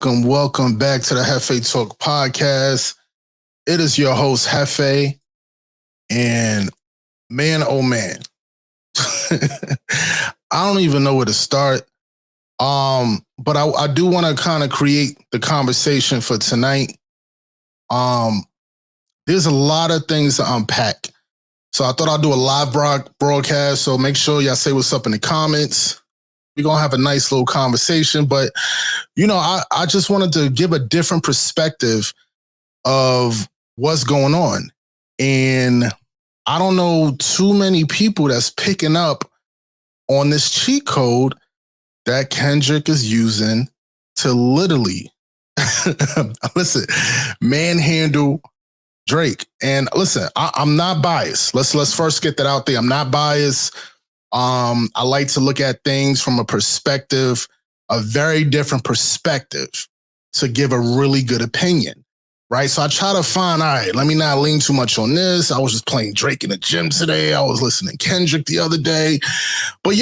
Welcome back to the Jefetalk Podcast. It is your host, Jefe, and man, oh man, I don't even know where to start. But I do want to kind of create the conversation for tonight. There's a lot of things to unpack. So I thought I'd do a live broadcast. So make sure y'all say what's up in the comments. We're going to have a nice little conversation. But, I just wanted to give a different perspective of what's going on. And I don't know too many people that's picking up on this cheat code that Kendrick is using to literally, manhandle Drake. And listen, I'm not biased. Let's first get that out there. I'm not biased. I like to look at things from a very different perspective to give a really good opinion, right? So I try to find, all right, let me not lean too much on this. I was just playing Drake in the gym today. I was listening to Kendrick the other day. But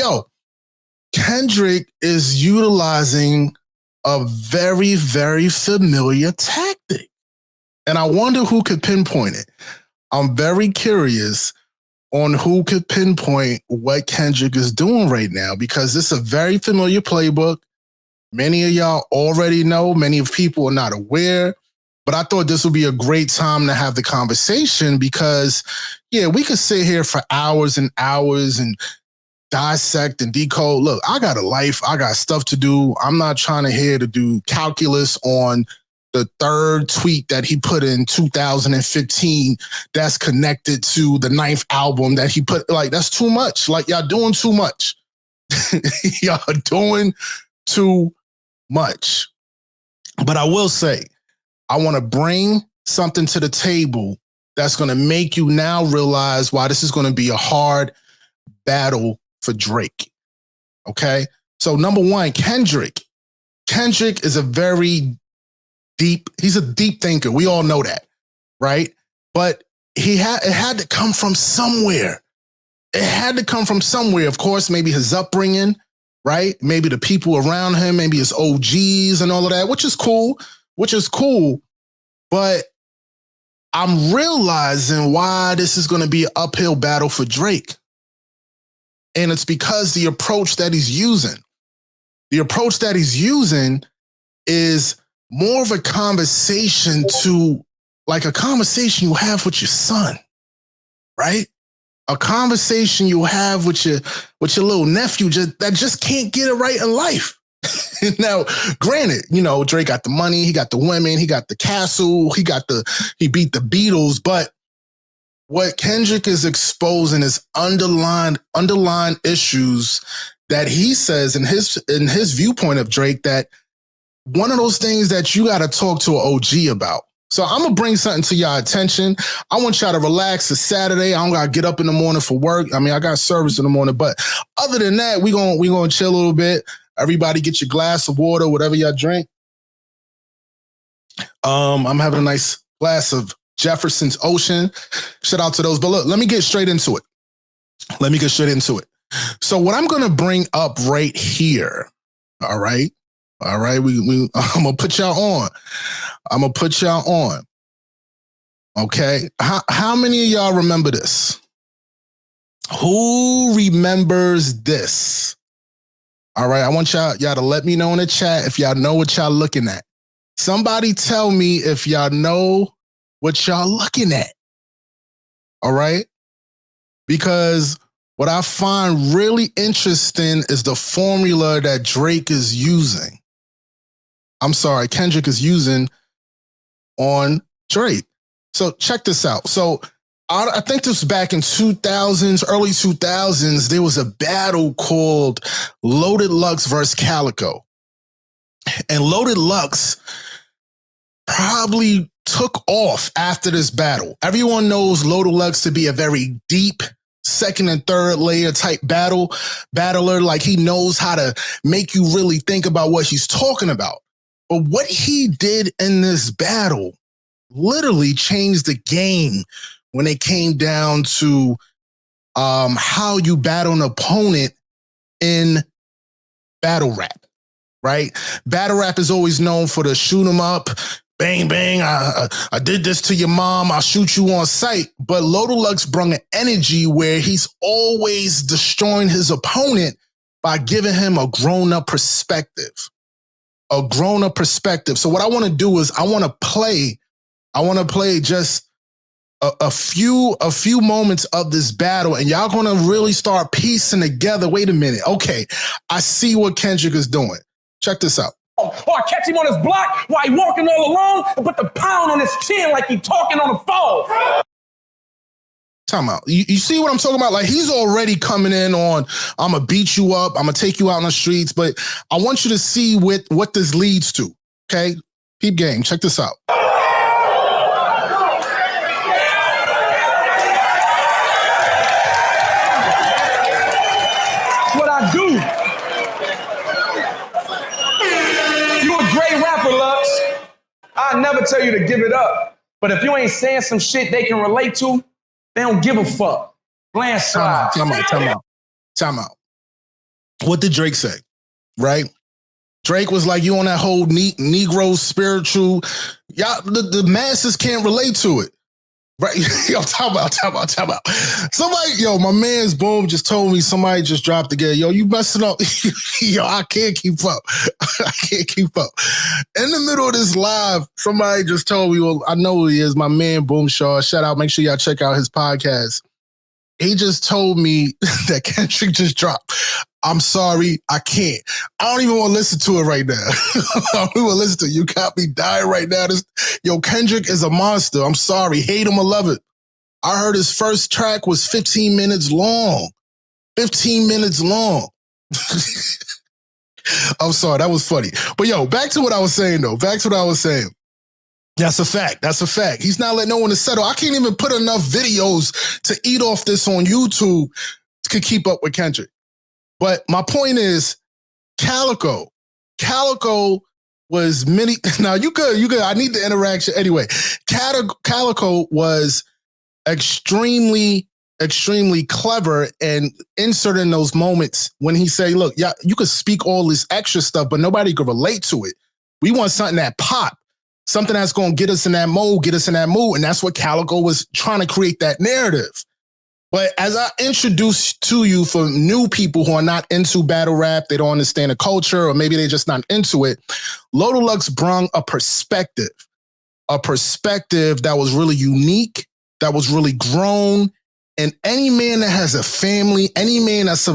Kendrick is utilizing a very, very familiar tactic. And I wonder who could pinpoint it. I'm very curious on who could pinpoint what Kendrick is doing right now, because it's a very familiar playbook. Many of y'all already know, many of people are not aware, but I thought this would be a great time to have the conversation because, we could sit here for hours and hours and dissect and decode. Look, I got a life. I got stuff to do. I'm not trying to do calculus on the third tweet that he put in 2015 that's connected to the ninth album that he put. Like, that's too much. Like, y'all doing too much. Y'all doing too much. But I will say, I want to bring something to the table that's going to make you now realize why this is going to be a hard battle for Drake. Okay? So number one, Kendrick. Kendrick is he's a deep thinker. We all know that, right? But it had to come from somewhere. It had to come from somewhere. Of course, maybe his upbringing, right? Maybe the people around him, maybe his OGs and all of that, which is cool. But I'm realizing why this is going to be an uphill battle for Drake. And it's because the approach that he's using is more of a conversation like a conversation you have with your son, right? A conversation you have with your little nephew that just can't get it right in life. Now, granted, Drake got the money, he got the women, he got the castle, he beat the Beatles, but what Kendrick is exposing is underlying issues that he says in his viewpoint of Drake, that one of those things that you got to talk to an OG about. So I'm going to bring something to y'all attention. I want y'all to relax. It's Saturday. I don't got to get up in the morning for work. I mean, I got service in the morning, but other than that, we going to chill a little bit. Everybody get your glass of water, whatever y'all drink. I'm having a nice glass of Jefferson's Ocean. Shout out to those. But look, let me get straight into it. So what I'm going to bring up right here, all right, I'm gonna put y'all on. Okay, how many of y'all remember this? Who remembers this? All right, I want y'all to let me know in the chat if y'all know what y'all looking at. Somebody tell me if y'all know what y'all looking at. All right, because what I find really interesting is the formula that Kendrick is using on Drake. So check this out. So I think this was back in early 2000s, there was a battle called Loaded Lux versus Calico. And Loaded Lux probably took off after this battle. Everyone knows Loaded Lux to be a very deep second and third layer type battler. Like, he knows how to make you really think about what he's talking about. But what he did in this battle literally changed the game when it came down to how you battle an opponent in battle rap, right? Battle rap is always known for the shoot 'em up, bang, bang, I did this to your mom, I'll shoot you on sight. But Loaded Lux brought an energy where he's always destroying his opponent by giving him a grown-up perspective. A grown-up perspective. So what I want to do is I want to play just a few moments of this battle, and y'all gonna really start piecing together. Wait a minute. Okay, I see what Kendrick is doing. Check this out. Or I catch him on his block while he walking all alone and put the pound on his chin like he talking on the phone. Time out. You see what I'm talking about? Like, he's already coming in on, I'm going to beat you up, I'm going to take you out on the streets, but I want you to see what this leads to, okay? Peep game. Check this out. What I do. You a great rapper, Lux. I never tell you to give it up. But if you ain't saying some shit they can relate to, they don't give a fuck. Landslide. Time out. What did Drake say? Right? Drake was like, you on that whole Negro spiritual. Y'all, the masses can't relate to it. Right? Yo, time out. Somebody, my man's Boom just told me somebody just dropped again. Yo, you messing up. Yo, I can't keep up. In the middle of this live, somebody just told me, well, I know who he is, my man Boom Shaw. Shout out. Make sure y'all check out his podcast. He just told me that Kendrick just dropped. I'm sorry, I can't. I don't even want to listen to it right now. I don't even want to listen to it. You got me dying right now. Kendrick is a monster. I'm sorry. Hate him or love it. I heard his first track was 15 minutes long. 15 minutes long. I'm sorry, that was funny. But back to what I was saying, though. That's a fact. He's not letting no one to settle. I can't even put enough videos to eat off this on YouTube to keep up with Kendrick. But my point is, Calico was many. Now you good. I need the interaction anyway. Calico was extremely clever and inserting those moments when he say, "Look, yeah, you could speak all this extra stuff, but nobody could relate to it. We want something that pop." Something that's going to get us in that mode, And that's what Calico was trying to create, that narrative. But as I introduce to you for new people who are not into battle rap, they don't understand the culture, or maybe they're just not into it, Loaded Lux brought a perspective that was really unique, that was really grown. And any man that has a family, any man that's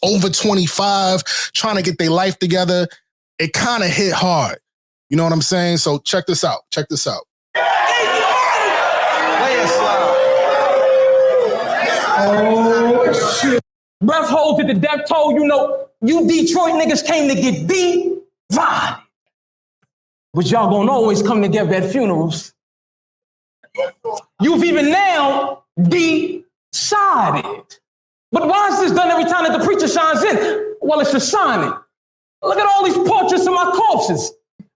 over 25, trying to get their life together, it kind of hit hard. You know what I'm saying? So check this out. Oh, shit. Breath hold to the death toll. You Detroit niggas came to get divided. But y'all gonna always come together at funerals. You've even now decided. But why is this done every time that the preacher shines in? Well, it's a signing. Look at all these portraits of my corpses.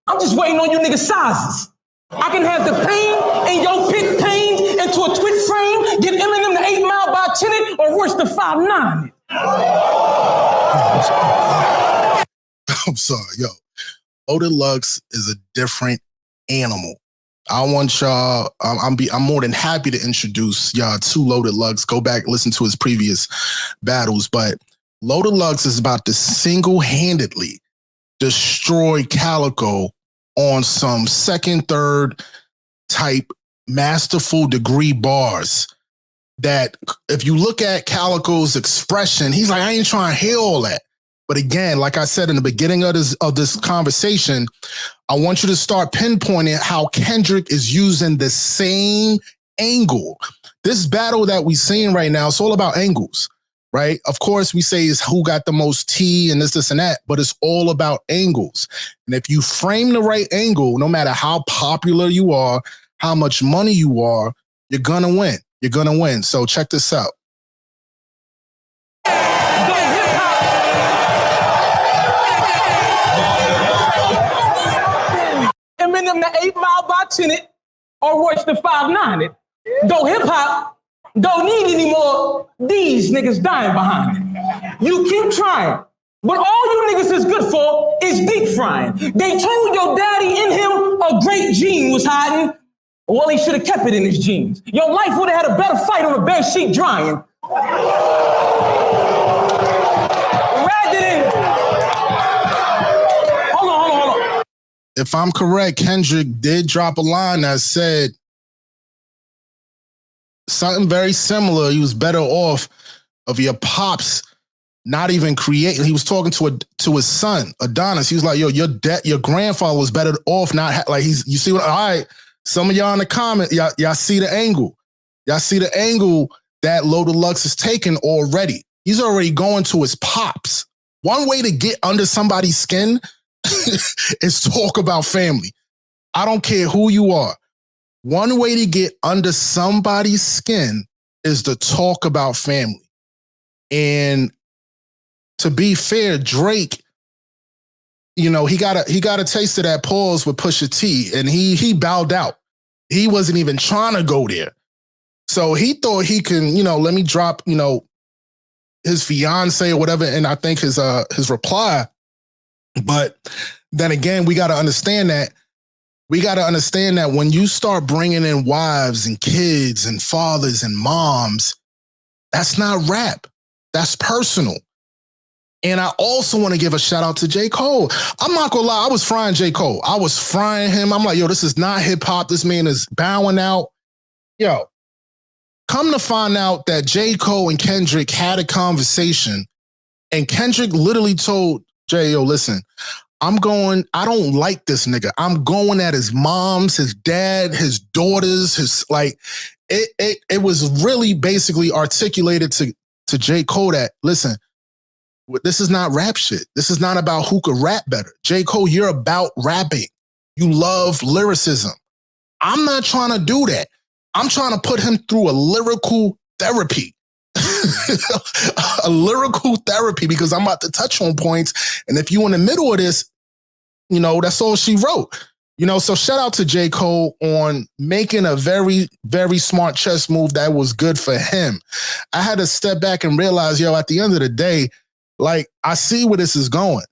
I'm just waiting on you niggas' sizes. I can have the pain in your pit pained into a twit frame, get Eminem the 8 Mile by 10 or worse the 5'9". I'm sorry, Loaded Lux is a different animal. I want y'all, I'm more than happy to introduce y'all to Loaded Lux. Go back, listen to his previous battles, but Loaded Lux is about to single-handedly destroy Calico on some second, third type masterful degree bars that if you look at Calico's expression, he's like, I ain't trying to hear all that. But again, like I said in the beginning of this conversation, I want you to start pinpointing how Kendrick is using the same angle. This battle that we're seeing right now, it's all about angles. Right? Of course, we say is who got the most tea and this and that, but it's all about angles. And if you frame the right angle, no matter how popular you are, how much money you are, you're going to win. So check this out. Eminem the 8 Mile by 10 or worse the 5'9". Go hip hop. Don't need any more these niggas dying behind it. You keep trying. But all you niggas is good for is deep frying. They told your daddy in him a great gene was hiding. Well, he should have kept it in his jeans. Your life would have had a better fight on a bed sheet drying. Rather than... Hold on. If I'm correct, Kendrick did drop a line that said something very similar. He was better off of your pops not even creating. He was talking to his son, Adonis. He was like, yo, your grandfather was better off not you see what, all right, some of y'all in the comment, y'all see the angle. Y'all see the angle that Loaded Lux is taking already. He's already going to his pops. One way to get under somebody's skin is talk about family. I don't care who you are. One way to get under somebody's skin is to talk about family. And to be fair, Drake, you know, he got a taste of that pause with Pusha T, and he bowed out. He wasn't even trying to go there. So he thought he can, you know, let me drop, you know, his fiance or whatever, and I think his reply. But then again, we got to understand that when you start bringing in wives and kids and fathers and moms, that's not rap. That's personal. And I also want to give a shout out to J. Cole. I'm not gonna lie, I was frying J. Cole. I was frying him. I'm like, yo, this is not hip hop. This man is bowing out. Yo, come to find out that J. Cole and Kendrick had a conversation, and Kendrick literally told Jay, yo, listen, I don't like this nigga. I'm going at his mom's, his dad, his daughters, it was really basically articulated to J. Cole that, listen, this is not rap shit. This is not about who could rap better. J. Cole, you're about rapping. You love lyricism. I'm not trying to do that. I'm trying to put him through a lyrical therapy. A lyrical therapy, because I'm about to touch on points. And if you in the middle of this, you know, that's all she wrote. You know, so shout out to J. Cole on making a very, very smart chess move that was good for him. I had to step back and realize, yo, at the end of the day, like, I see where this is going.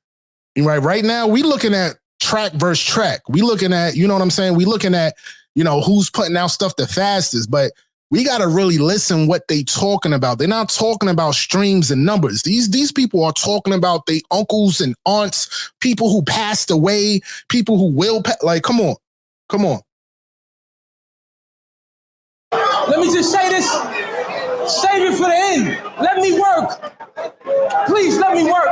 Right now, we looking at track versus track. We looking at, you know what I'm saying? We looking at, you know, who's putting out stuff the fastest, but we got to really listen what they talking about. They're not talking about streams and numbers. These people are talking about their uncles and aunts, people who passed away, people who will, like, come on. Let me just say this. Save it for the end. Let me work. Please let me work.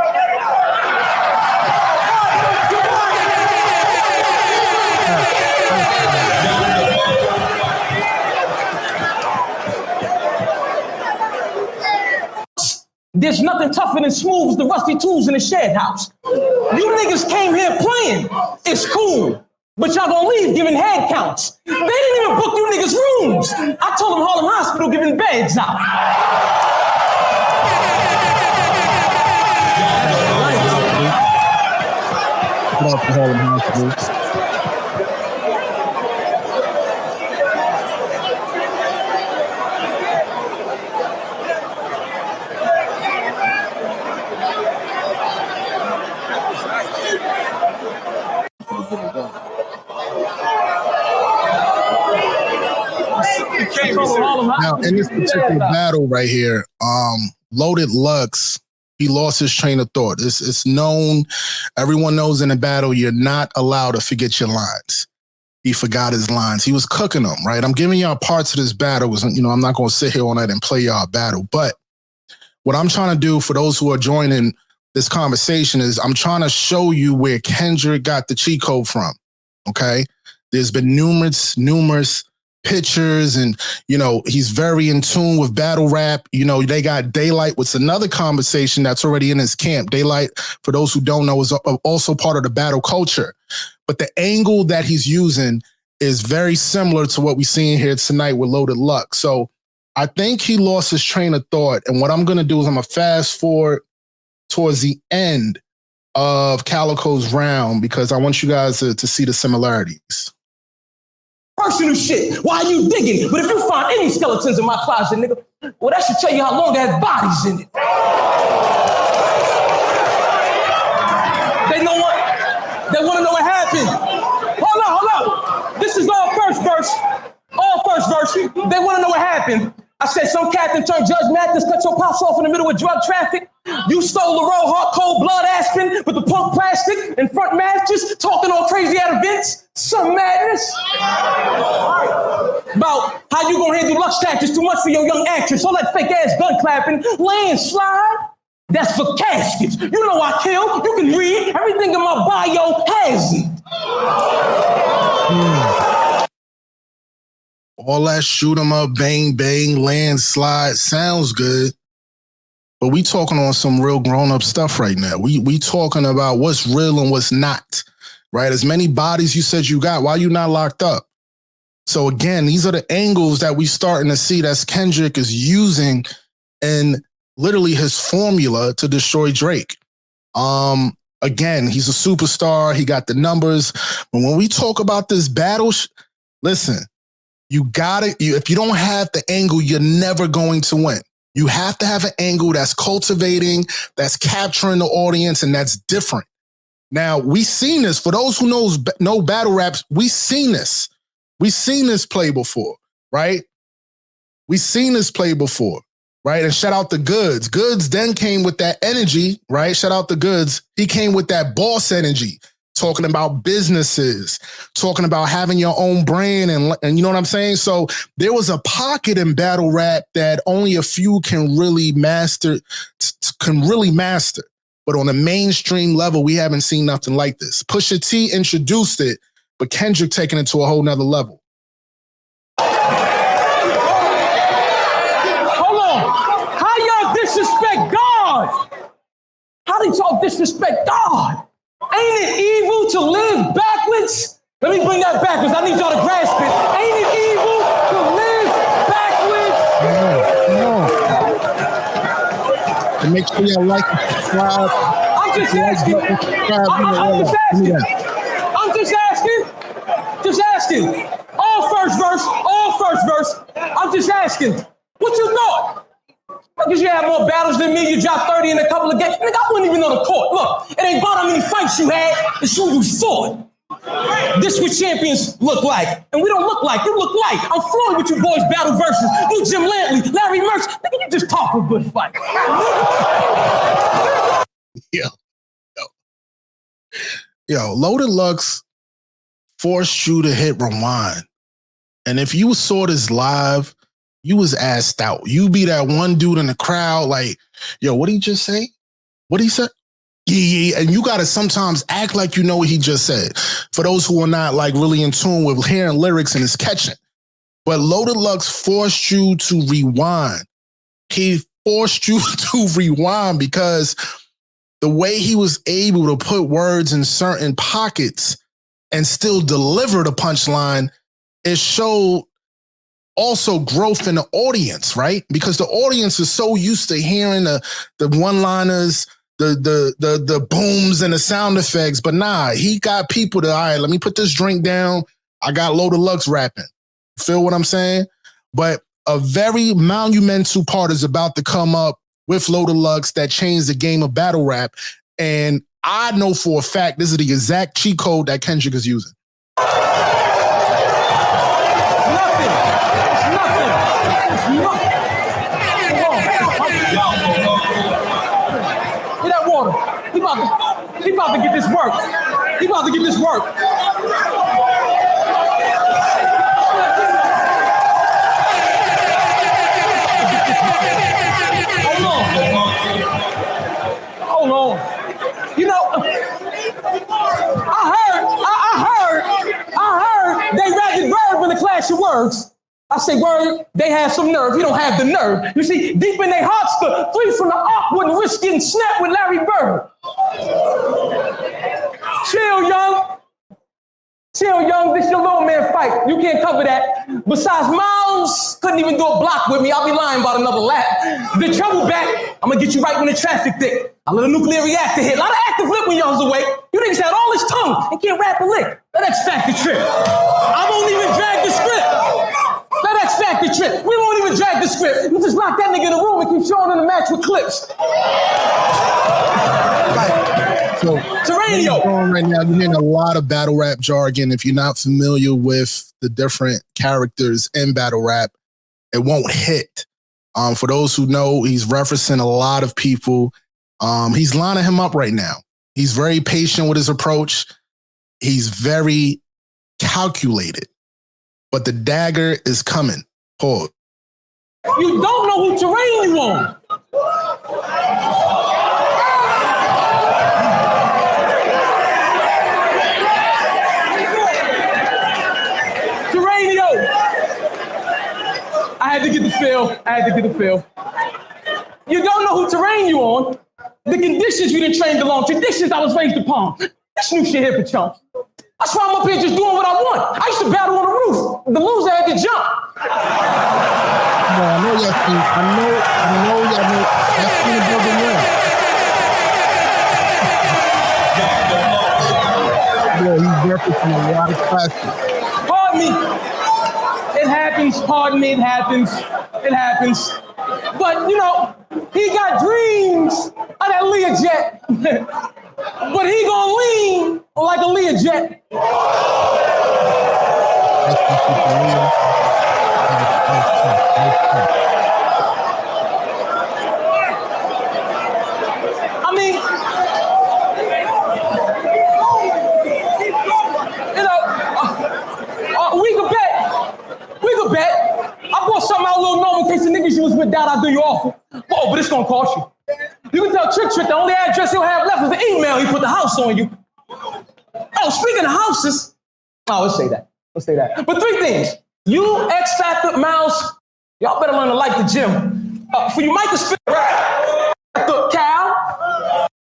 There's nothing tougher than smooth as the rusty tools in the shed house. You niggas came here playing. It's cool. But y'all gonna leave giving head counts. They didn't even book you niggas rooms. I told them Harlem Hospital giving beds out. Harlem Hospital. Now, in this particular battle right here, Loaded Lux, he lost his train of thought. It's known. Everyone knows in a battle, you're not allowed to forget your lines. He forgot his lines. He was cooking them, right? I'm giving y'all parts of this battle. You know, I'm not going to sit here all night and play y'all a battle. But what I'm trying to do for those who are joining this conversation is I'm trying to show you where Kendrick got the cheat code from, okay? There's been numerous pictures, and, you know, he's very in tune with battle rap. You know, they got Daylight, which is another conversation that's already in his camp. Daylight, for those who don't know, is also part of the battle culture. But the angle that he's using is very similar to what we're seeing here tonight with Loaded Lux. So I think he lost his train of thought. And what I'm going to do is I'm going to fast forward towards the end of Calico's round, because I want you guys to see the similarities. Personal shit. Why are you digging? But if you find any skeletons in my closet, nigga, well, that should tell you how long that body's in it. They want to know what happened. Hold up. This is all first verse. All first verse. They want to know what happened. I said, some captain turned Judge Mathis, cut your pops off in the middle of drug traffic. You stole the roll, hard, cold blood aspirin with the punk plastic and front matches, talking all crazy at events. Some madness. About how you gonna handle Lux taxes too much for your young actress. All that fake ass gun clapping, landslide. That's for caskets. You know I kill. You can read. Everything in my bio has it. All that shoot 'em up, bang, bang, landslide sounds good. But we talking on some real grown-up stuff right now. We talking about what's real and what's not, right? As many bodies you said you got, why you not locked up? So again, these are the angles that we starting to see that Kendrick is using in literally his formula to destroy Drake. Again, he's a superstar. He got the numbers. But when we talk about this battle, listen, you got it. If you don't have the angle, you're never going to win. You have to have an angle that's cultivating, that's capturing the audience, and that's different. Now, we've seen this. For those who know battle raps, we've seen this. We've seen this play before, right? We've seen this play before, right? And shout out to Goods. Goods then came with that energy, right? Shout out to Goods. He came with that boss energy, talking about businesses, talking about having your own brand, and you know what I'm saying? So there was a pocket in battle rap that only a few can really master. But on a mainstream level, we haven't seen nothing like this. Pusha T introduced it, but Kendrick taking it to a whole nother level. Hold on. How y'all disrespect God? How did y'all disrespect God? Ain't it evil to live backwards? Let me bring that backwards. I need y'all to grasp it. Ain't it evil to live backwards? No. And make sure y'all like and subscribe. I'm just asking. Just asking. All first verse. I'm just asking. What you thought? Because you had more battles than me. You dropped 30 in a couple of games. Nigga, I wouldn't even know the court. Look, it ain't about how many fights you had. It's who you fought. This what champions look like. And we don't look like. You look like. I'm flowing with you boys battle versus. You Jim Lantley, Larry Merch. Nigga, you just talk a good fight. Yo, Loaded Lux forced you to hit rewind. And if you saw this live, you was assed out. You be that one dude in the crowd like, yo, what he just say? What he said? Yeah. And you got to sometimes act like you know what he just said. For those who are not like really in tune with hearing lyrics and is catching. But Loaded Lux forced you to rewind. He forced you to rewind because the way he was able to put words in certain pockets and still deliver the punchline, it showed also growth in the audience, right? Because the audience is so used to hearing the one-liners, the booms and the sound effects. But nah, he got people that, all right, let me put this drink down. I got Loaded Lux rapping. Feel what I'm saying? But a very monumental part is about to come up with Loaded Lux that changed the game of battle rap. And I know for a fact this is the exact cheat code that Kendrick is using. Get that water. He about to get this work. Hold on. You know, I heard they ragged verb in the Clash of Words. I say, word, they have some nerve. You don't have the nerve. You see, deep in their hearts, the three from the up wouldn't risk getting snapped with Larry Bird. Chill, young. This your little man fight. You can't cover that. Besides, Miles couldn't even do a block with me. I'll be lying about another lap. The trouble back, I'm going to get you right when the traffic thick. I let a nuclear reactor hit. A lot of active lip when y'all was away. You niggas had all this tongue and can't rap a lick. That X Factor trip. I won't even drag the script. That X Factor trip. We won't even drag the script. You just lock that nigga in the room and keep showing him the match with clips. Like, So Terranio. right now, you're hearing a lot of battle rap jargon. If you're not familiar with the different characters in battle rap, it won't hit. For those who know, he's referencing a lot of people. He's lining him up right now. He's very patient with his approach. He's very calculated. But the dagger is coming. Pause. You don't know who terrain you on. Terranio. I had to get the feel. You don't know who terrain you on. The conditions you didn't train along, traditions I was raised upon. This new shit here for chumps. That's why I'm up here just doing what I want. I used to battle on the roof. The loser had to jump. I know y'all see. I know y'all know. That's in the building now. Yeah, he's referencing a lot of classes. Pardon me. It happens. Pardon me. It happens. But, you know, he got dreams of that Learjet. But he gonna lean like a Learjet. I mean, you know, we could bet. I bought something out a little known in case the niggas you was with doubt I'll do you awful. Whoa, but it's gonna cost you. You can tell Trick the only address he'll have left is the email he put the house on you. Oh, speaking of houses, let's say that. But three things. You, X Factor, Mouse, y'all better learn to like the gym. For you might spit rap. Cal,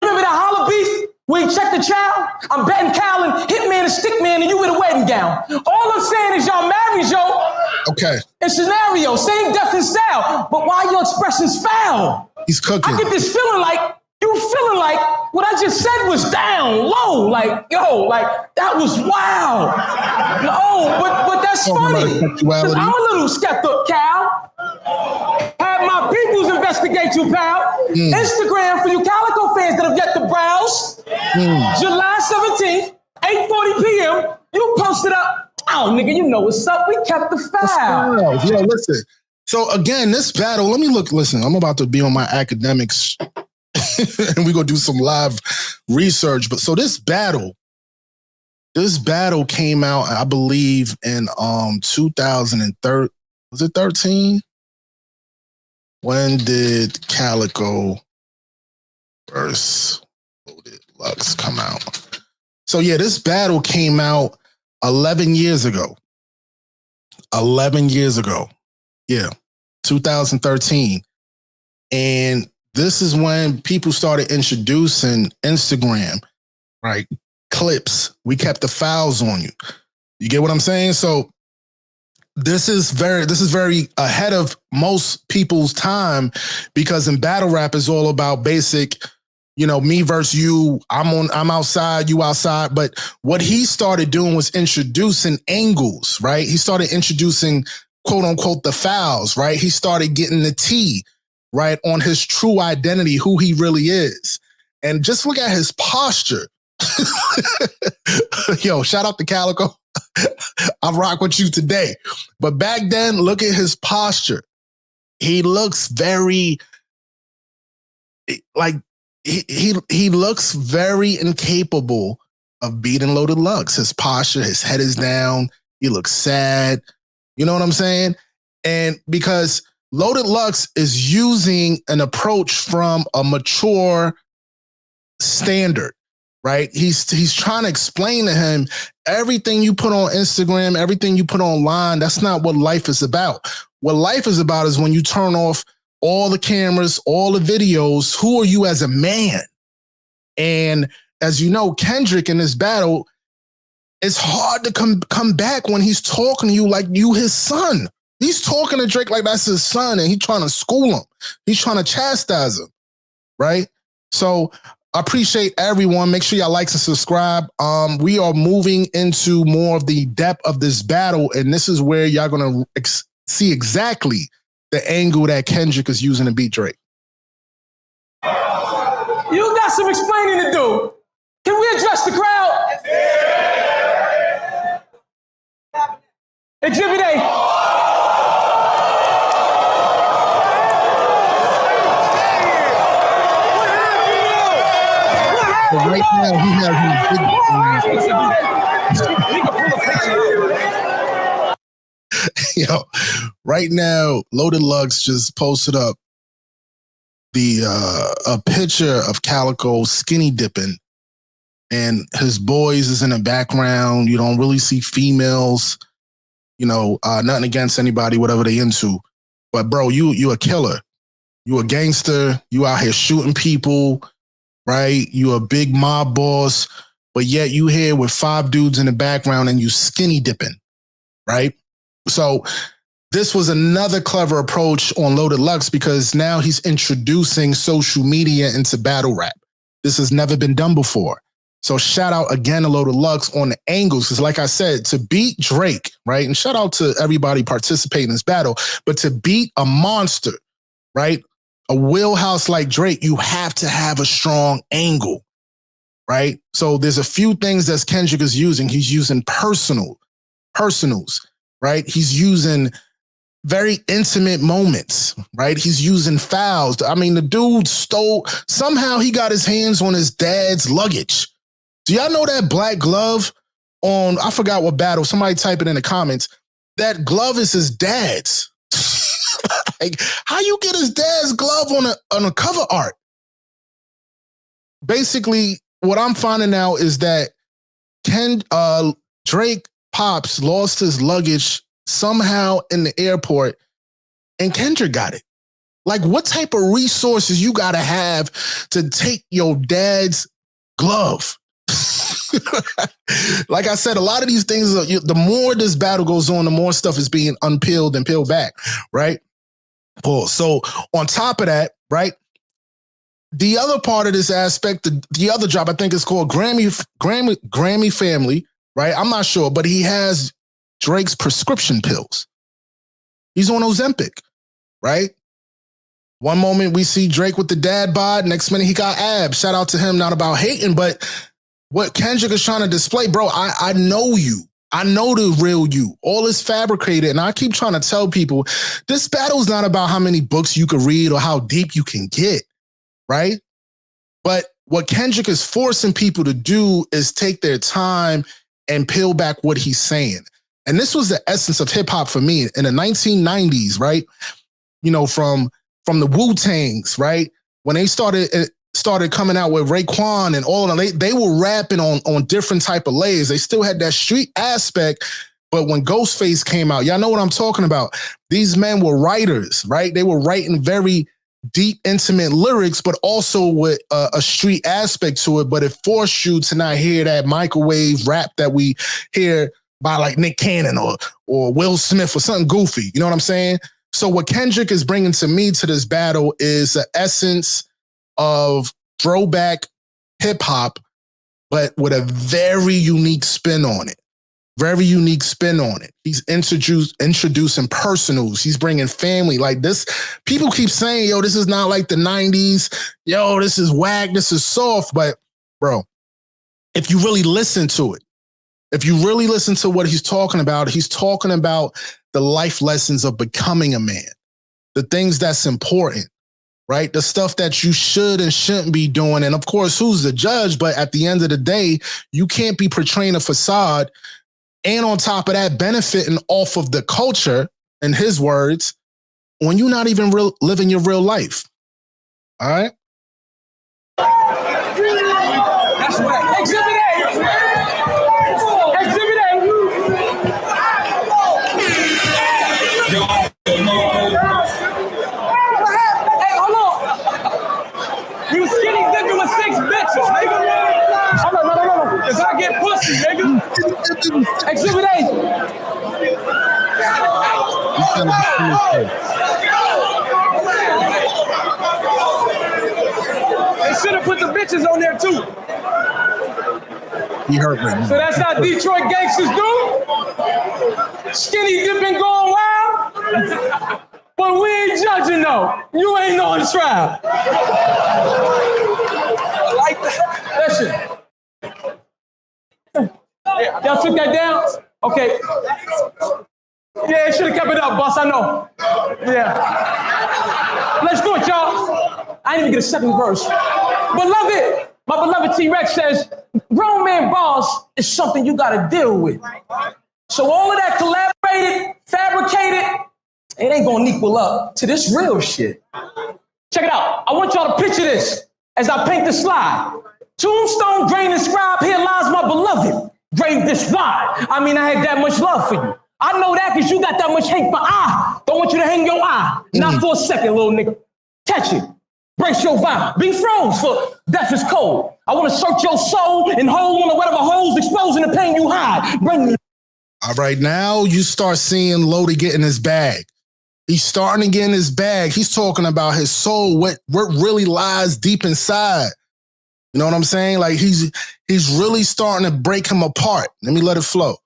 remember that holla beef where he checked the child? I'm betting Cal and Hitman and Stickman and you with a wedding gown. All I'm saying is y'all married, yo. Okay. In scenario, same death and style, but why your expressions foul? He's cooking. I get this feeling like what I just said was down low. Like, yo, like that was wild. No, but that's funny. Because I'm a little skeptical, Cal. Have my peoples investigate you, pal. Instagram for you Calico fans that have yet to browse. July 17th, 8:40 p.m. You posted up. Oh, nigga, you know what's up. We kept the file. Yo, listen. So again, this battle, listen, I'm about to be on my academics and we're going to do some live research. But so this battle came out, I believe, in 2013. Was it 13? When did Calico versus Loaded Lux come out? So yeah, this battle came out 11 years ago. 11 years ago. Yeah, 2013. And this is when people started introducing Instagram, right? Clips. We kept the files on you. You get what I'm saying? So this is very ahead of most people's time, because in battle rap is all about basic, you know, me versus you. I'm outside, you outside. But what he started doing was introducing angles, right? He started introducing, quote unquote, the fouls, right? He started getting the T, right, on his true identity, who he really is. And just look at his posture. Yo, shout out to Calico. I rock with you today. But back then, look at his posture. He looks very, like, he looks very incapable of beating Loaded Lux. His posture, his head is down. He looks sad. You know what I'm saying? And because Loaded Lux is using an approach from a mature standard, right? He's trying to explain to him everything you put on Instagram, everything you put online, that's not what life is about. What life is about is when you turn off all the cameras, all the videos, who are you as a man? And as you know, Kendrick in this battle, it's hard to come back when he's talking to you like you his son. He's talking to Drake like that's his son, and he's trying to school him. He's trying to chastise him, right? So I appreciate everyone. Make sure y'all like and subscribe. We are moving into more of the depth of this battle, and this is where y'all gonna see exactly the angle that Kendrick is using to beat Drake. You got some explaining to do. Can we address the crowd? Exhibit A. So right now, he has his big. Yo, right now, Loaded Lux just posted up a picture of Calico skinny dipping, and his boys is in the background. You don't really see females. Nothing against anybody, whatever they into. But bro, you a killer. You a gangster. You out here shooting people, right? You a big mob boss, but yet you here with 5 dudes in the background and you skinny dipping, right? So this was another clever approach on Loaded Lux because now he's introducing social media into battle rap. This has never been done before. So shout out again to Loaded Lux on the angles. Because like I said, to beat Drake, right? And shout out to everybody participating in this battle, but to beat a monster, right? A wheelhouse like Drake, you have to have a strong angle, right? So there's a few things that Kendrick is using. He's using personals, right? He's using very intimate moments, right? He's using fouls. I mean, the dude somehow he got his hands on his dad's luggage. Do y'all know that black glove on, I forgot what battle, somebody type it in the comments. That glove is his dad's. Like, how you get his dad's glove on a cover art? Basically, what I'm finding out is that Drake Pops lost his luggage somehow in the airport and Kendrick got it. Like, what type of resources you got to have to take your dad's glove? Like I said, a lot of these things, the more this battle goes on, the more stuff is being unpeeled and peeled back, right? Cool. So on top of that, right, the other part of this aspect, the other job, I think is called Grammy Family, right? I'm not sure, but he has Drake's prescription pills. He's on Ozempic, right? One moment we see Drake with the dad bod, next minute he got abs. Shout out to him, not about hating, but what Kendrick is trying to display, bro, I know you. I know the real you. All is fabricated. And I keep trying to tell people, this battle's not about how many books you can read or how deep you can get, right? But what Kendrick is forcing people to do is take their time and peel back what he's saying. And this was the essence of hip hop for me in the 1990s, right? From the Wu-Tangs, right? When they started coming out with Raekwon and all of them, they were rapping on different type of layers. They still had that street aspect, but when Ghostface came out, y'all know what I'm talking about. These men were writers, right? They were writing very deep, intimate lyrics, but also with a street aspect to it, but it forced you to not hear that microwave rap that we hear by like Nick Cannon or Will Smith or something goofy. You know what I'm saying? So what Kendrick is bringing to me to this battle is the essence of throwback hip hop, but with a very unique spin on it. Very unique spin on it. He's introducing personals. He's bringing family. Like this, people keep saying, yo, this is not like the 90s. Yo, this is whack. This is soft. But bro, if you really listen to it, if you really listen to what he's talking about the life lessons of becoming a man, the things that's important, right? The stuff that you should and shouldn't be doing. And of course, who's the judge? But at the end of the day, you can't be portraying a facade and on top of that, benefiting off of the culture, in his words, when you're not even living your real life. All right? That's right. Exhibit A. Exhibit A. Hey, hold on. You skinny dipping with 6 bitches, nigga. No. Cause I get pussy, nigga. Exhibit A. They should have put the bitches on there too. He hurt me. So that's how Detroit gangsters do? Skinny dipping going wild? But we ain't judging though. You ain't on trial. I like that. That shit. Y'all took that down? Okay. Yeah, should have kept it up, boss. I know. Yeah. Let's do it, y'all. I didn't even get a second verse. Beloved, my beloved T-Rex says, grown man boss is something you gotta deal with. So all of that collaborated, fabricated, it ain't gonna equal up to this real shit. Check it out. I want y'all to picture this as I paint the slide. Tombstone, grain, and scribe, here lies my beloved. Grave this wide. I mean, I had that much love for you. I know that because you got that much hate for I. Don't want you to hang your eye. Not for a second, little nigga. Catch it. Brace your vibe. Be froze for death is cold. I want to search your soul and hold on to whatever holes exposing the pain you hide. Bring me. All right, now you start seeing Loaded get in his bag. He's starting to get in his bag. He's talking about his soul, what really lies deep inside. You know what I'm saying? Like he's really starting to break him apart. Let me let it flow.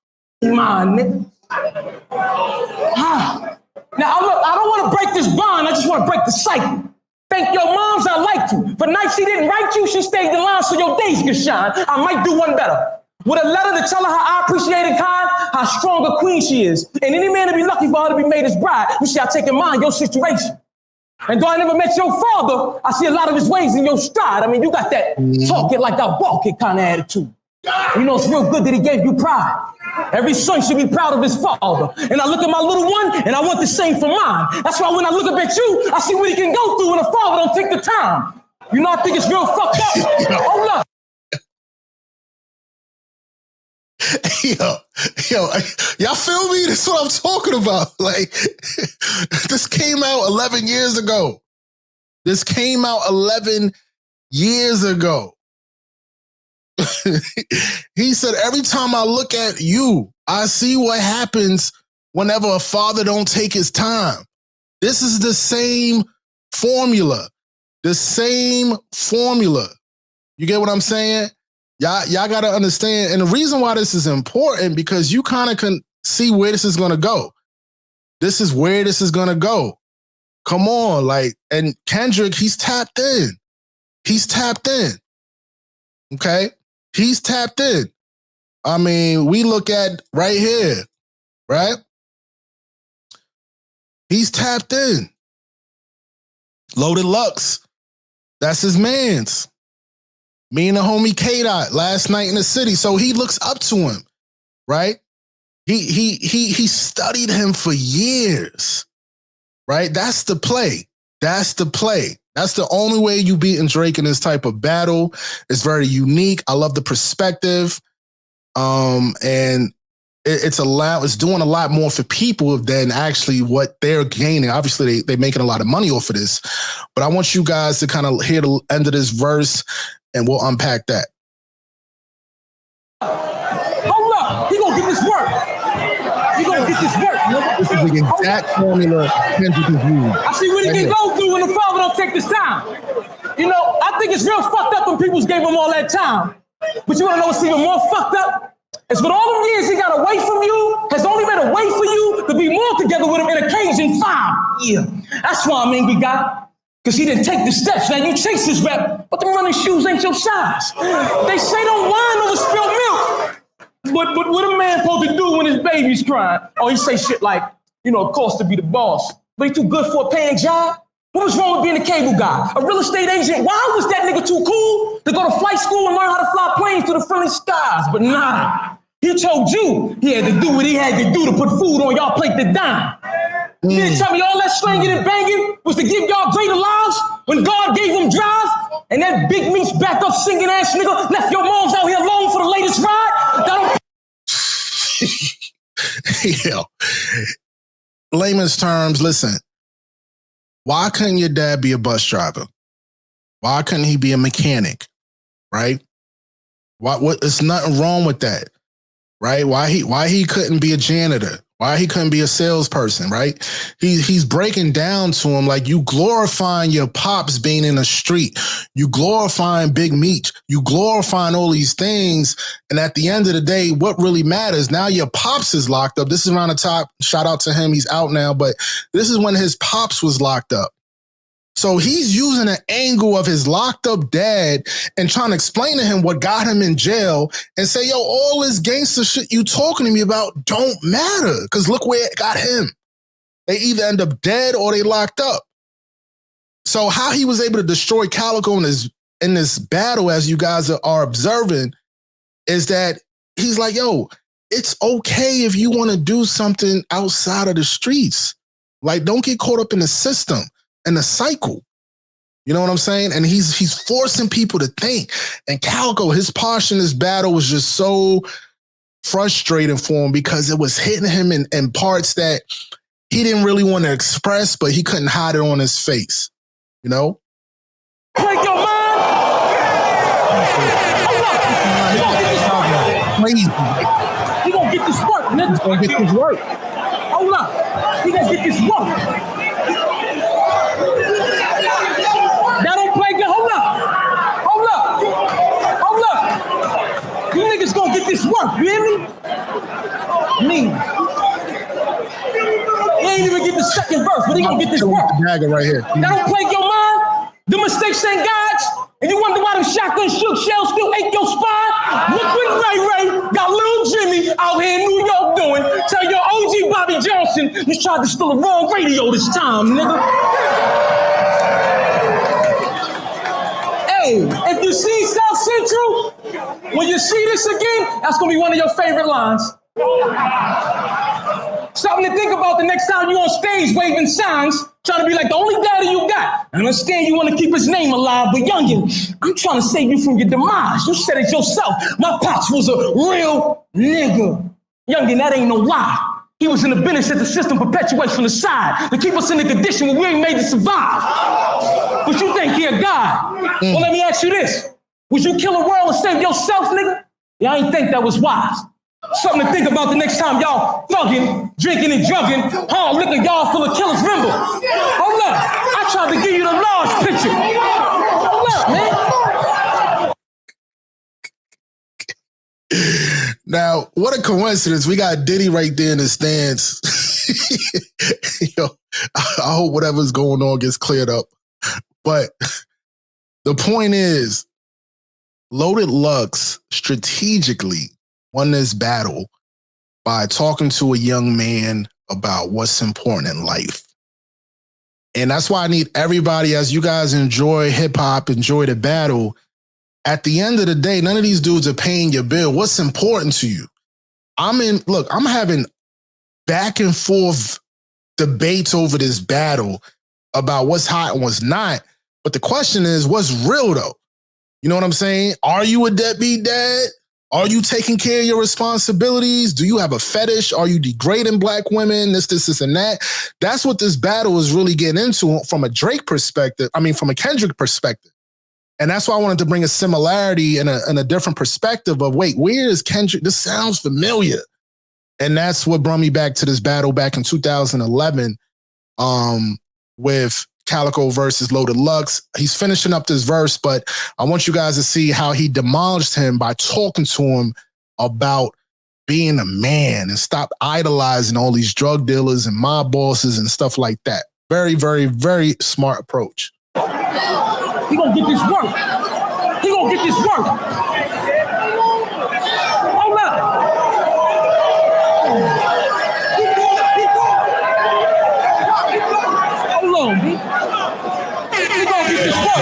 Mine, nigga. Now, I don't want to break this bond. I just want to break the cycle. Thank your moms I liked you. For nights she didn't write you, she stayed in line so your days could shine. I might do one better. With a letter to tell her how I appreciate and kind, how strong a queen she is. And any man to be lucky for her to be made his bride, you see, I take in mind your situation. And though I never met your father, I see a lot of his ways in your stride. I mean, you got that talk it like I walk it kind of attitude. You know, it's real good that he gave you pride. Every son should be proud of his father. And I look at my little one, and I want the same for mine. That's why when I look up at you, I see what he can go through when a father don't take the time. You know, I think it's real fucked up. Hold up. Yo, y'all feel me? That's what I'm talking about. Like, this came out 11 years ago. This came out 11 years ago. He said, every time I look at you, I see what happens whenever a father don't take his time. This is the same formula. The same formula. You get what I'm saying? Y'all got to understand. And the reason why this is important, because you kind of can see where this is going to go. This is where this is going to go. Come on. Like, and Kendrick, he's tapped in. He's tapped in. Okay? He's tapped in. I mean, we look at right here, right? He's tapped in. Loaded Lux. That's his man's. Me and the homie K-Dot last night in the city. So he looks up to him, right? He studied him for years, right? That's the play. That's the play. That's the only way you beating Drake in this type of battle. It's very unique. I love the perspective. And it's doing a lot more for people than actually what they're gaining. Obviously, they're making a lot of money off of this. But I want you guys to kind of hear the end of this verse, and we'll unpack that. Hold up. He gonna get this work. He gonna get this work. This is the exact formula Kendrick is using. I see what he can go through when the father don't take this time. You know, I think it's real fucked up when people gave him all that time. But you wanna know what's even more fucked up? It's with all them years he got away from you, has only been a way for you to be more together with him in occasion 5. Yeah. That's why I'm angry, guy. Because he didn't take the steps. Now you chase his rep, but them running shoes ain't your size. They say don't whine over spilled milk. But what a man supposed to do when his baby's crying? Oh, he say shit like, you know, it costs to be the boss. But he too good for a paying job? What was wrong with being a cable guy? A real estate agent? Why was that nigga too cool to go to flight school and learn how to fly planes to the friendly skies? But nah, he told you he had to do what he had to do to put food on y'all plate to dine. You didn't tell me all that slanging and banging was to give y'all greater lives when God gave them drive? And that big meat's back up singing ass nigga left your moms out here alone for the latest ride? Yeah. Layman's terms, listen. Why couldn't your dad be a bus driver? Why couldn't he be a mechanic? Right? What? There's nothing wrong with that. Right? Why he couldn't be a janitor? Why he couldn't be a salesperson, right? He's breaking down to him like, you glorifying your pops being in the street. You glorifying Big Meech. You glorifying all these things. And at the end of the day, what really matters, now your pops is locked up. This is around the top. Shout out to him. He's out now. But this is when his pops was locked up. So he's using an angle of his locked up dad and trying to explain to him what got him in jail and say, yo, all this gangster shit you talking to me about don't matter because look where it got him. They either end up dead or they locked up. So how he was able to destroy Calico in this battle, as you guys are observing, is that he's like, yo, it's okay if you want to do something outside of the streets. Like, don't get caught up in the system and the cycle. You know what I'm saying? And he's forcing people to think. And Calico, his posture in this battle was just so frustrating for him because it was hitting him in parts that he didn't really want to express, but he couldn't hide it on his face. You know? Break your mind! Crazy. He gonna get this work, nigga. He's gonna get this work. Hold up. He gonna get this work. That don't play good. Hold up. You niggas gonna get this work, you hear me? He ain't even get the second verse, but he gonna get this work. Dagger right here. That don't plague your mind? The mistakes ain't God's? And you wonder why them shotgun shook shells still ate your spine? Look what Ray got little Jimmy out here in New York doing. Tell your OG Bobby Johnson you tried to steal the wrong radio this time, nigga. Hey, if you see South Central, when you see this again, that's gonna be one of your favorite lines. Something to think about the next time you're on stage waving signs, trying to be like the only daddy you got. I understand you want to keep his name alive, but youngin, I'm trying to save you from your demise. You said it yourself. My pops was a real nigga. Youngin, that ain't no lie. He was in the business that the system perpetuates from the side to keep us in the condition where we ain't made to survive. But you think he a god? Well, let me ask you this. Would you kill a world and save yourself, nigga? Yeah, I ain't think that was wise. Something to think about the next time y'all thugging, drinking and drugging, hard liquor y'all full of killers. Remember, hold up, I tried to give you the large picture. Hold up, man. Now, what a coincidence. We got Diddy right there in the stands. Yo, I hope whatever's going on gets cleared up. But the point is, Loaded Lux strategically won this battle by talking to a young man about what's important in life. And that's why I need everybody, as you guys enjoy hip hop, enjoy the battle. At the end of the day, none of these dudes are paying your bill. What's important to you? I'm having back and forth debates over this battle about what's hot and what's not. But the question is, what's real though? You know what I'm saying? Are you a deadbeat dad? Are you taking care of your responsibilities? Do you have a fetish? Are you degrading black women? This, and that. That's what this battle is really getting into from a Drake perspective. I mean, from a Kendrick perspective. And that's why I wanted to bring a similarity and a different perspective of, wait, where is Kendrick? This sounds familiar. And that's what brought me back to this battle back in 2011 with Calico versus Loaded Lux. He's finishing up this verse, but I want you guys to see how he demolished him by talking to him about being a man and stop idolizing all these drug dealers and mob bosses and stuff like that. Very, very, very smart approach. He gonna get this work. He gonna get this work. Hold up. Hold on, B. He gonna get this work.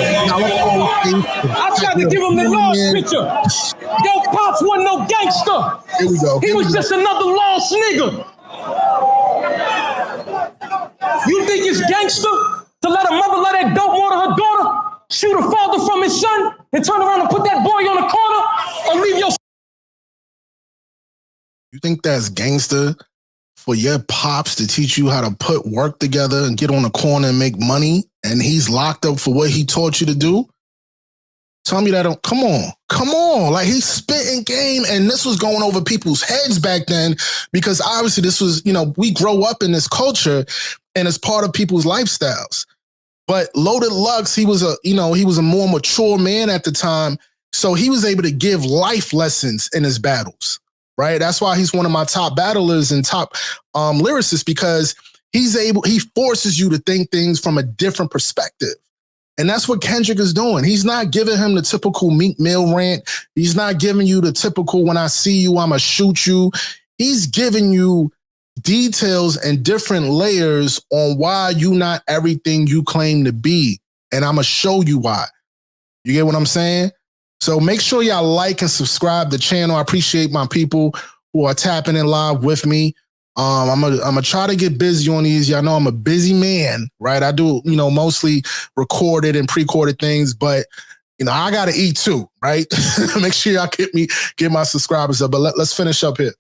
I tried to give him the lost picture. Yo, Pops wasn't no gangster. Here we go. He was just another lost nigga. You think it's gangster to let a mother let that dope water her daughter? Shoot a father from his son and turn around and put that boy on the corner or leave your... You think that's gangster for your pops to teach you how to put work together and get on the corner and make money and he's locked up for what he taught you to do? Tell me that. Come on. Like, he's spitting game, and this was going over people's heads back then because obviously this was, we grow up in this culture and it's part of people's lifestyles. But Loaded Lux, he was a more mature man at the time. So he was able to give life lessons in his battles, right? That's why he's one of my top battlers and top lyricists, because he forces you to think things from a different perspective. And that's what Kendrick is doing. He's not giving him the typical Meek Mill rant. He's not giving you the typical, when I see you, I'ma shoot you. He's giving you details and different layers on why you not everything you claim to be. And I'ma show you why. You get what I'm saying? So make sure y'all like and subscribe to the channel. I appreciate my people who are tapping in live with me. I'm gonna try to get busy on these. Y'all know I'm a busy man, right? I do, mostly recorded and pre-recorded things, but I gotta eat too, right? Make sure y'all get my subscribers up. But let's finish up here.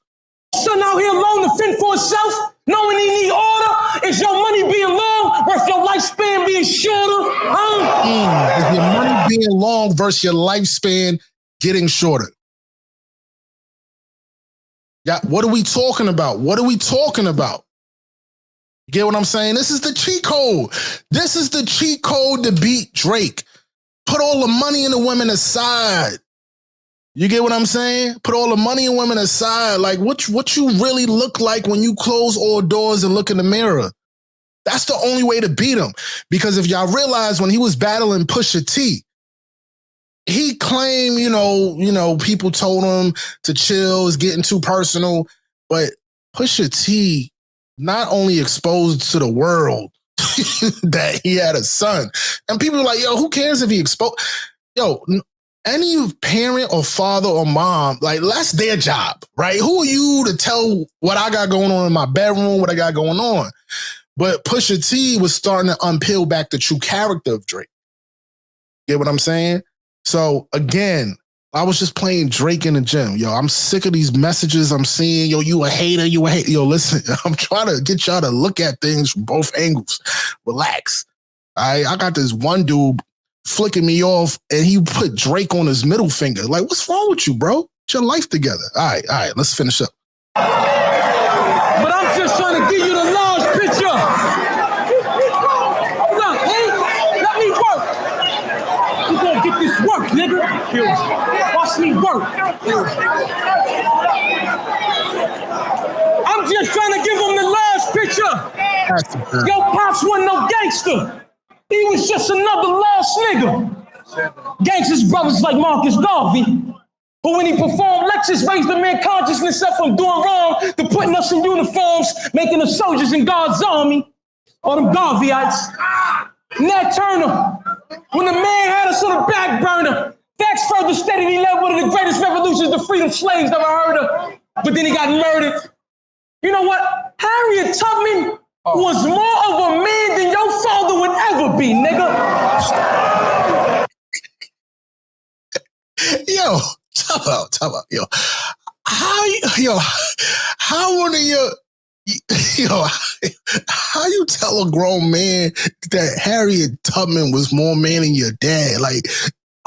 Son out here alone to fend for himself, knowing he need order. Is your money being long versus your lifespan being shorter? Is your money being long versus your lifespan getting shorter? Yeah, what are we talking about? What are we talking about? You get what I'm saying? This is the cheat code. This is the cheat code to beat Drake. Put all the money and the women aside. You get what I'm saying? Put all the money and women aside. Like what you really look like when you close all doors and look in the mirror. That's the only way to beat him. Because if y'all realize when he was battling Pusha T, he claimed, people told him to chill, it's getting too personal. But Pusha T not only exposed to the world that he had a son. And people are like, yo, who cares if he exposed? Yo, any parent or father or mom, like, that's their job, right? Who are you to tell what I got going on in my bedroom, what I got going on? But Pusha T was starting to unpeel back the true character of Drake. Get what I'm saying? So again, I was just playing Drake in the gym. Yo, I'm sick of these messages I'm seeing. Yo, you a hater, you a hater. Yo, listen, I'm trying to get y'all to look at things from both angles. Relax. I got this one dude flicking me off and he put Drake on his middle finger. Like, what's wrong with you, bro? Get your life together. All right, let's finish up. But I'm just trying to give you the large picture. Look, hey, let me work. You gonna get this work, nigga. Watch me work. I'm just trying to give him the large picture. Yo, Pops wasn't no gangster. He was just another lost nigga. Gangsters brothers like Marcus Garvey. But when he performed lectures, raised the man consciousness up from doing wrong to putting us in uniforms, making us soldiers in God's army. Or them Garveyites. Nat Turner, when the man had us on the back burner, facts further stated he led one of the greatest revolutions to freedom slaves ever heard of. But then he got murdered. You know what? Harriet Tubman was more of a man than your father would ever be, nigga. Yo, talk about, yo. How one of your, how you tell a grown man that Harriet Tubman was more man than your dad? Like,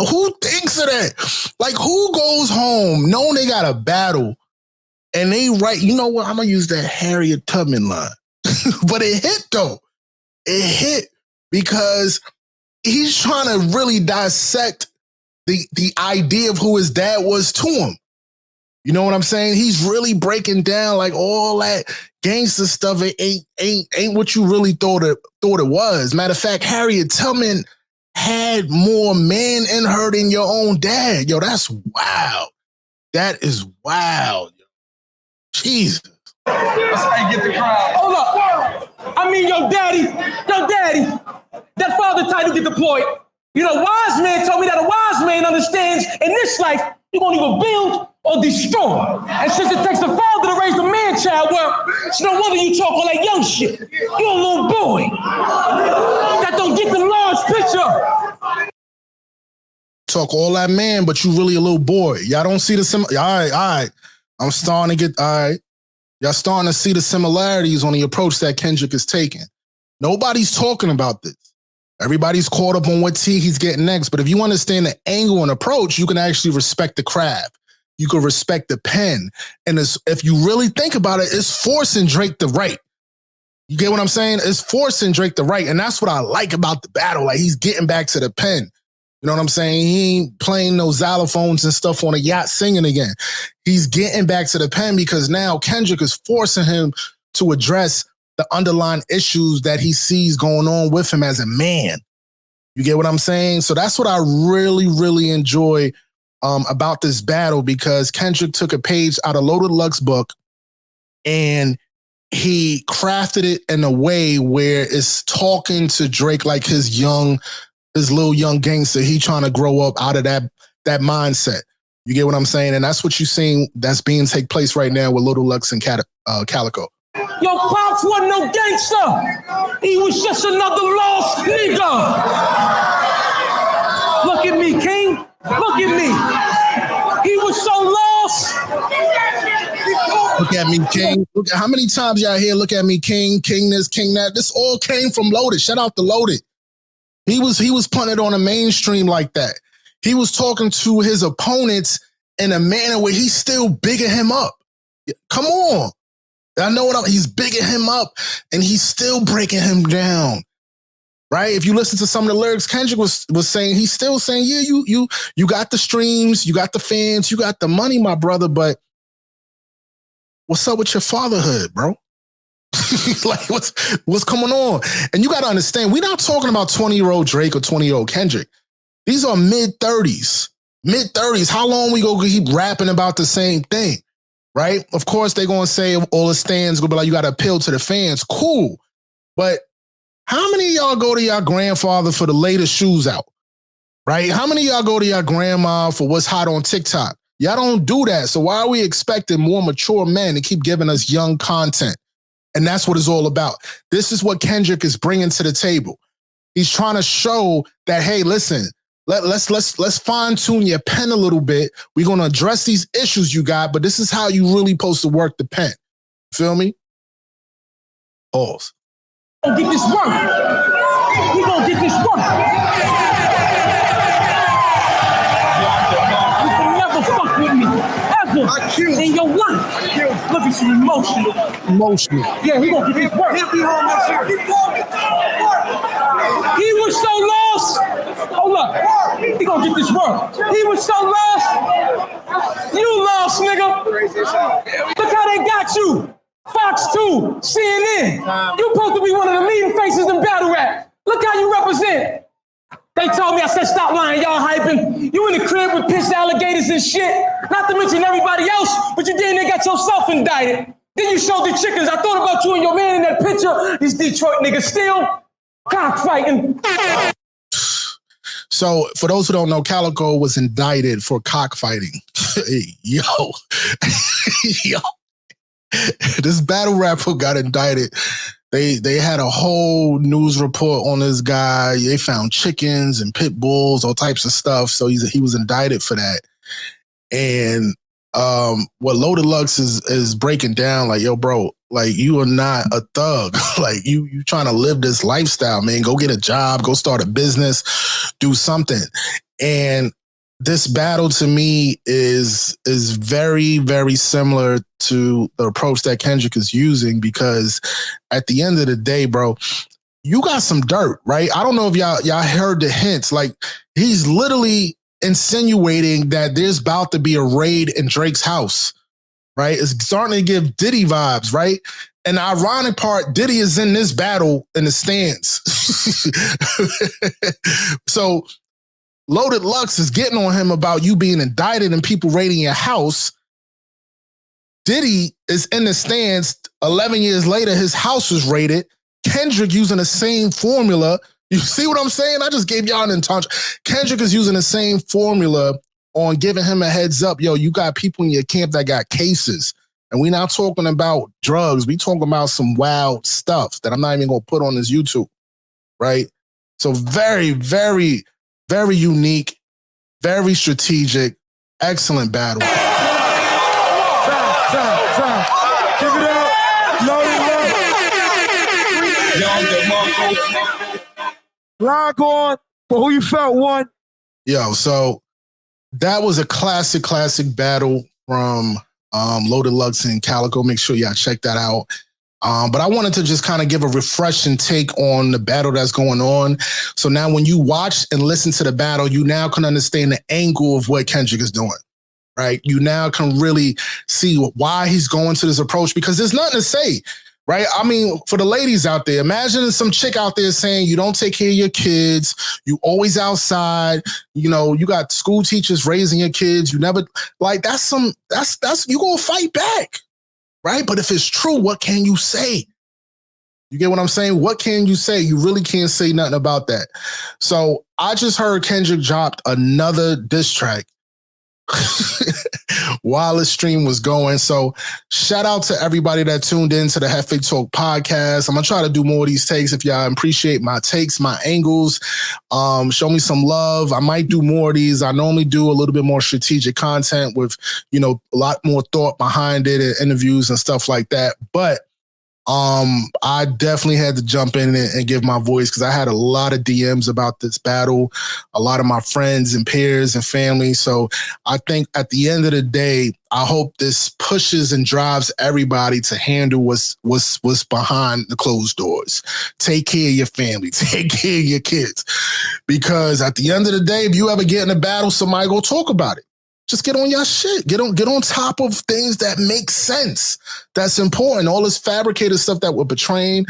who thinks of that? Like, who goes home knowing they got a battle and they write, you know what, I'm going to use that Harriet Tubman line. But it hit, though. It hit because he's trying to really dissect the idea of who his dad was to him. You know what I'm saying? He's really breaking down like all that gangster stuff. It ain't what you really thought it was. Matter of fact, Harriet Tubman had more man in her than your own dad. Yo, that's wild. That is wild. Jesus. That's how you get the crowd. Hold up. I mean, your daddy, that father title get deployed. You know, wise man told me that a wise man understands in this life, you're going to either build or destroy. And since it takes a father to raise a man-child, well, it's no wonder you talk all that young shit. You're a little boy that don't get the large picture. Talk all that man, but you really a little boy. Y'all don't see the all right. I'm starting to get, all right. Y'all starting to see the similarities on the approach that Kendrick is taking. Nobody's talking about this. Everybody's caught up on what T he's getting next. But if you understand the angle and approach, you can actually respect the craft. You can respect the pen. And if you really think about it, it's forcing Drake to write. You get what I'm saying? It's forcing Drake to write. And that's what I like about the battle. Like, he's getting back to the pen. You know what I'm saying? He ain't playing those xylophones and stuff on a yacht singing again. He's getting back to the pen because now Kendrick is forcing him to address the underlying issues that he sees going on with him as a man. You get what I'm saying? So that's what I really, really enjoy about this battle, because Kendrick took a page out of Loaded Lux book and he crafted it in a way where it's talking to Drake like his little young gangster. He trying to grow up out of that mindset. You get what I'm saying? And that's what you're seeing that's being take place right now with Loaded Lux and Calico. Yo, Pops wasn't no gangster. He was just another lost nigga. Look at me, King. Look at me. He was so lost. Look at me, King. Look at how many times y'all hear, look at me, King, King this, King that. This all came from Loaded. Shout out to Loaded. He was putting it on a mainstream like that. He was talking to his opponents in a manner where he's still bigging him up. Come on. I know he's bigging him up and he's still breaking him down. Right? If you listen to some of the lyrics, Kendrick was saying, he's still saying, yeah, you got the streams, you got the fans, you got the money, my brother, but what's up with your fatherhood, bro? Like, what's going on? And you got to understand, we're not talking about 20-year-old Drake or 20-year-old Kendrick. These are mid-30s. Mid-30s. How long we go keep rapping about the same thing? Right? Of course, they're going to say all the stands going to be like, you got to appeal to the fans. Cool. But how many of y'all go to your grandfather for the latest shoes out? Right? How many of y'all go to your grandma for what's hot on TikTok? Y'all don't do that. So why are we expecting more mature men to keep giving us young content? And that's what it's all about. This is what Kendrick is bringing to the table. He's trying to show that, hey, listen, let's fine tune your pen a little bit. We're going to address these issues you got, but this is how you really supposed to work the pen. Feel me? Pause. We're gonna get this work. We're gonna get this work. You can never fuck with me, ever, in your life. Look at you, emotional. Yeah, he gonna get this work. He'll be home next year. He was so lost. Hold up. He gonna get this work. He was so lost. You lost, nigga. Look how they got you. Fox 2, CNN. You supposed to be one of the leading faces in battle rap. Look how you represent. They told me, I said, stop lying, y'all hyping. You in the crib with pissed alligators and shit. Not to mention everybody else, but you didn't got yourself indicted. Then you showed the chickens. I thought about you and your man in that picture. These Detroit niggas still cockfighting. So for those who don't know, Calico was indicted for cockfighting. Yo. This battle rapper got indicted. They had a whole news report on this guy. They found chickens and pit bulls, all types of stuff. So he was indicted for that. And what Loaded Lux is breaking down, like, yo, bro, like, you are not a thug. Like, you trying to live this lifestyle, man. Go get a job, go start a business, do something. And this battle to me is very, very similar to the approach that Kendrick is using, because at the end of the day, bro, you got some dirt, right? I don't know if y'all heard the hints. Like, he's literally insinuating that there's about to be a raid in Drake's house, right? It's starting to give Diddy vibes, right? And the ironic part, Diddy is in this battle in the stands. So Loaded Lux is getting on him about you being indicted and people raiding your house. Diddy is in the stands. 11 years later, his house was raided. Kendrick using the same formula. You see what I'm saying? I just gave y'all an entourage. Kendrick is using the same formula on giving him a heads up. Yo, you got people in your camp that got cases. And we're not talking about drugs. We talking about some wild stuff that I'm not even going to put on this YouTube, right? So very, very, very unique, very strategic, excellent battle. Time. Give it up. Loaded Lux. Lock on for who you felt won. Yo, so that was a classic battle from Loaded Lux and Calico. Make sure y'all check that out. But I wanted to just kind of give a refreshing take on the battle that's going on. So now when you watch and listen to the battle, you now can understand the angle of what Kendrick is doing, right? You now can really see why he's going to this approach, because there's nothing to say, right? I mean, for the ladies out there, imagine some chick out there saying you don't take care of your kids, you always outside, you know, you got school teachers raising your kids, you never, like, that's you gonna fight back, right? But if it's true, what can you say? You get what I'm saying? What can you say? You really can't say nothing about that. So I just heard Kendrick dropped another diss track while the stream was going. So shout out to everybody that tuned in to the Jefetalk Podcast. I'm going to try to do more of these takes. If y'all appreciate my takes, my angles, show me some love. I might do more of these. I normally do a little bit more strategic content with, you know, a lot more thought behind it and interviews and stuff like that. But I definitely had to jump in and give my voice because I had a lot of DMs about this battle, a lot of my friends and peers and family. So I think at the end of the day, I hope this pushes and drives everybody to handle what's behind the closed doors. Take care of your family, take care of your kids, because at the end of the day, if you ever get in a battle, somebody go talk about it. Just get on your shit. Get on top of things that make sense. That's important. All this fabricated stuff that we're portraying,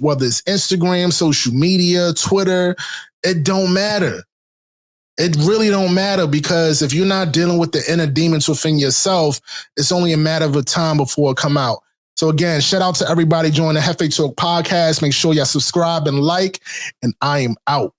whether it's Instagram, social media, Twitter, it don't matter. It really don't matter, because if you're not dealing with the inner demons within yourself, it's only a matter of time before it come out. So again, shout out to everybody joining the Jefetalk Podcast. Make sure y'all subscribe and like, and I am out.